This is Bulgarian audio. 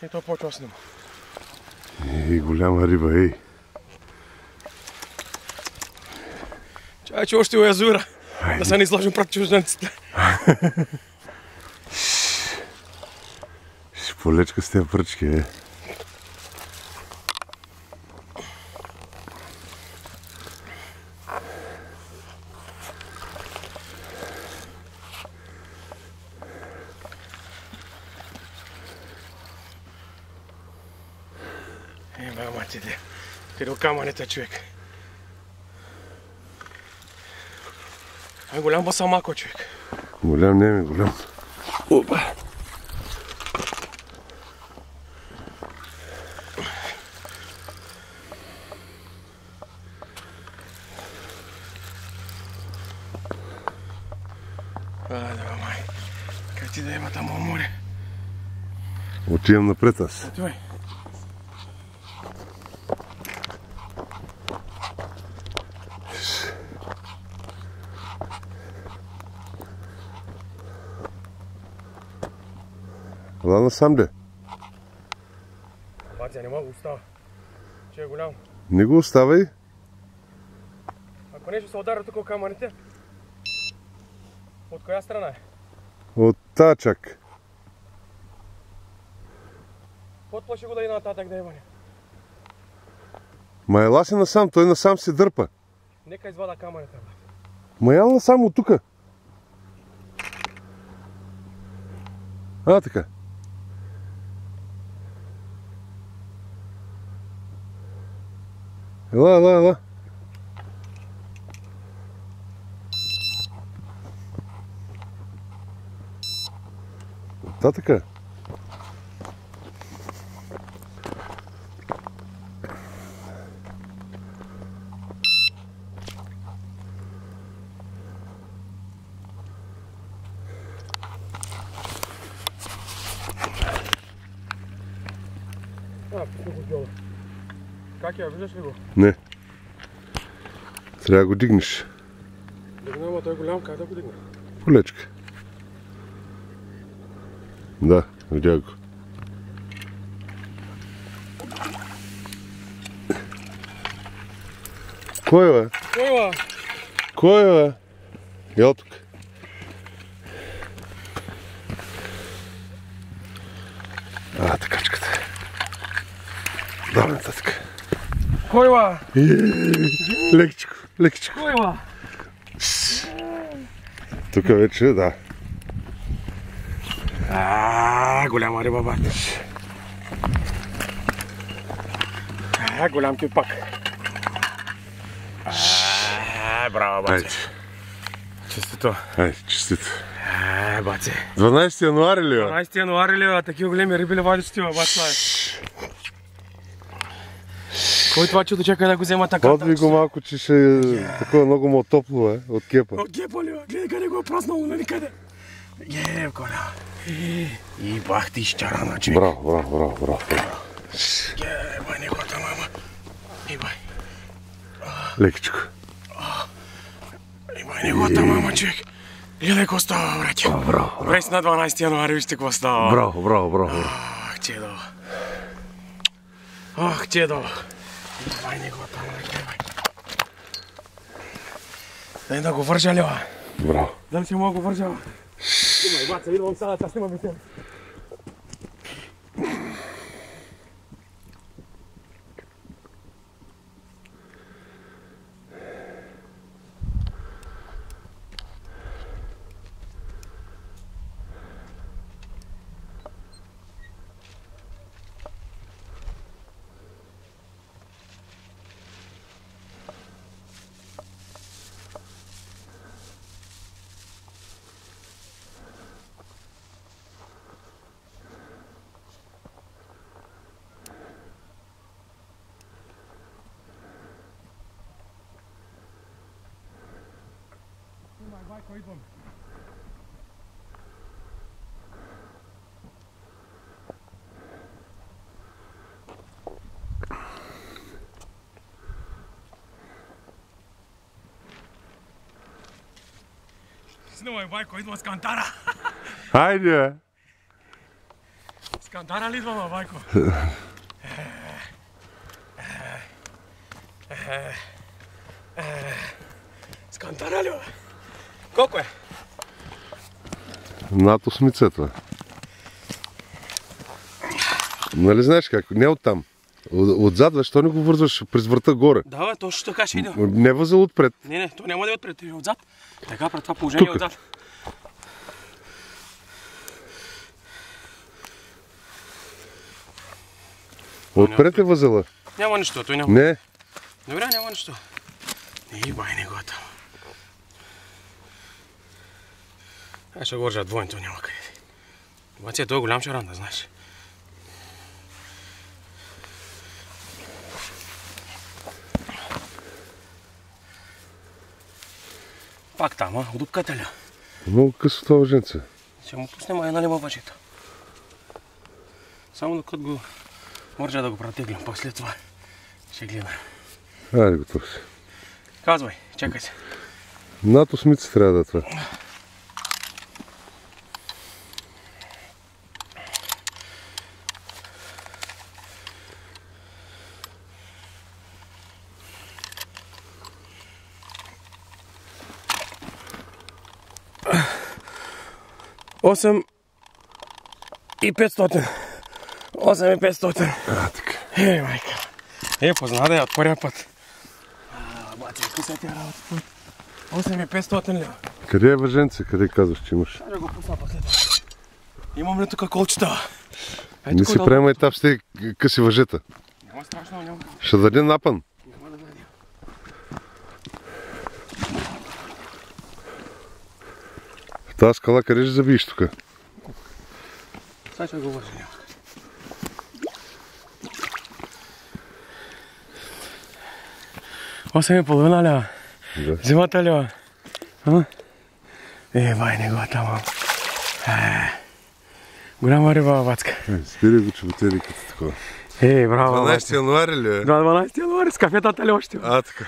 И той почва снима. Ей, голяма риба, ей. Чакай, че още уязура. Да се не изложим пред чужденците. Ще полечка с тези пръчки, е. Бе, матите. Къде камъните, човек? Голям басамако, човек. Голям, не ми голям. Опа. Да, май. Как ти да има там море? Отивам напред аз. Отивай. Ела насам, де. Батя, не мога остава. Че е голям. Не го оставай. Ако не ще се удара тук камъните. От коя страна е? От та чак. Подплаши го да и нататък да има. Ма ела си насам, той насам се дърпа. Нека извада камъните. Ма ела насам от тука. Така. Ела. Така. Как я, виждаш ли го? Не. Трябва да го дигнеш. Дигна, ама той е голям, как да го дигна? Полечка. Да, видя го. Кой, бе? Кой, бе? Ел тук. Такачката. Давай нататък. Кой, ба? Лекичко. Кой, ба? Тук вече, да. Голяма риба, бат. Голям кипак. Браво, бате. Честито. Честито. Бате. 12 януари ли, бе? 12 януари ли, бе? Такива големи риби ли вадиш ти, бе, бат, това е. Кой това чудо, чакай да го взема така? Отви го малко, че ще е такова много му топло, бе, от кепа. От кепа ли, бе? Гледай къде го е празнало, нали къде? Коля. И бах ти изчарана, човек. Браво. Бай, негота, мама. Бай. Лекичко. Бай, негота, мама, човек. Гледай какво става, братя. Браво. Прес на 12 януари, вижте какво става. Браво. Чедо. Бай, негота, мама, бай. Дай да го вържа, ли, бе? Браво. Дали ще мога го вържа, бе? Снимай, баца, идвам сега да снимам и тебе. Байко, идвам. Снимай, Байко, идвам с кантара. Хайде! С Скандара ли идваме, байко? Скандара ли, бе? Колко е? Над 8-цата. Нали знаеш как? Не оттам. Отзад, защо не го вързваш през врата горе? Да, бе, точно така ще видим. Не възел отпред. Не, то няма да е отпред, е отзад. Така, пред това положение е отзад. Отпред е възела. Няма нищо, той няма. Не. Добре, няма нищо. Бай, не го там. Ще го вържа двойно, то няма къде. Обаче той е голям чаран, да знаеш. Пак там, а? Удупката ли? Много късо това въженце. Ще му пуснем една лима въжето. Само докато го вържа да го претеглям, пак след това ще гледам. Айде, готов си. Казвай, чакай се. Над 8 трябва да е това. Осем и 500. 8500. Така. Майка. Позна да я от първия път. Бате, какви са тия работи път? 8500 лева. Къде е въженце? Къде казваш, че имаш? Ще го пусна последно. Имам ли тук колчета? Не си приема етап с тези къси въжета. Няма страшно, няма. Ще даде напън. Няма да даде. В тази скала къде ще забиеш тук? Сега ще го вържа, няма. Осем и половина лева. Да. Зимата лева. Бай, не го там. Голяма риба, бацка. Спирай го чеботеликата такова. Браво, 12 януари ли е? 12 януари с кафетата ли още? Така.